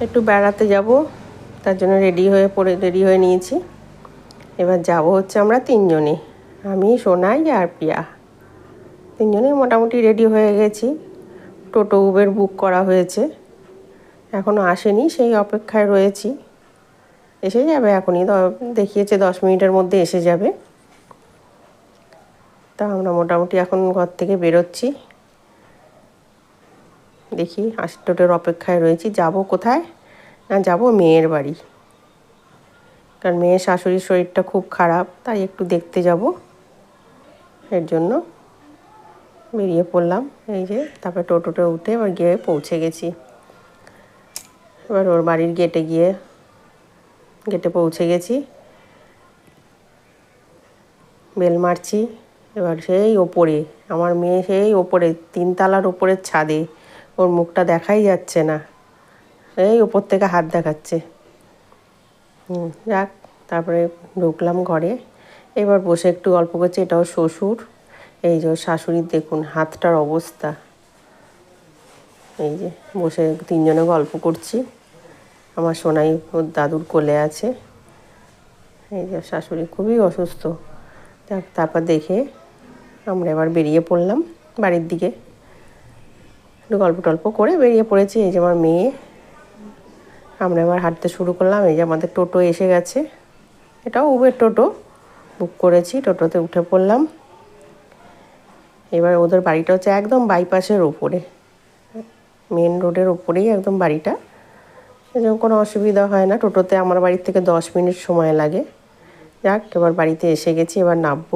একটু বেড়াতে যাব, তার জন্য রেডি হয়ে নিয়েছি। এবার যাব হচ্ছে আমরা তিনজনে, আমি, সোনাই আর প্রিয়া। তিনজনেই মোটামুটি রেডি হয়ে গেছি। টোটো উবের বুক করা হয়েছে, এখনও আসেনি, সেই অপেক্ষায় রয়েছি। এসে যাবে এখনই, দেখিয়েছে 10 মিনিটের মধ্যে এসে যাবে। তা আমরা মোটামুটি এখন ঘর থেকে বেরোচ্ছি। দেখি টোটোর অপেক্ষায় রয়েছি। যাব কোথায়? না, যাব মেয়ের বাড়ি, কারণ মেয়ের শাশুড়ির শরীরটা খুব খারাপ, তাই একটু দেখতে যাব। এর জন্য বেরিয়ে পড়লাম। এই যে তারপরে টোটোটা উঠে এবার গিয়ে পৌঁছে গেছি। এবার ওর বাড়ির গেটে পৌঁছে গেছি। বেল মারছি। এবার সেই ওপরে, আমার মেয়ে সেই ওপরে 3 তলার ওপরের ছাদে, ওর মুখটা দেখাই যাচ্ছে না, এই ওপর থেকে হাত দেখাচ্ছে। যাক, তারপরে ঢুকলাম ঘরে। এবার বসে একটু গল্প করছি। এটাও শ্বশুর, এই যে শাশুড়ির দেখুন হাতটার অবস্থা। এই যে বসে তিনজনে গল্প করছি। আমার সোনাই ওর দাদুর কোলে আছে। এই যে শাশুড়ি খুবই অসুস্থ। তারপর দেখে আমরা এবার বেরিয়ে পড়লাম বাড়ির দিকে। একটু গল্প টল্প করে বেরিয়ে পড়েছি। এই যে আমার মেয়ে, আমরা এবার হাঁটতে শুরু করলাম। এই যে আমাদের টোটো এসে গেছে, এটাও উবের টোটো বুক করেছি। টোটোতে উঠে পড়লাম। এবার ওদের বাড়িটা হচ্ছে একদম বাইপাসের ওপরে, মেন রোডের ওপরেই একদম বাড়িটা। এরকম কোনো অসুবিধা হয় না। টোটোতে আমার বাড়ির থেকে 10 মিনিট সময় লাগে। যাক, এবার বাড়িতে এসে গেছি, এবার নামবো।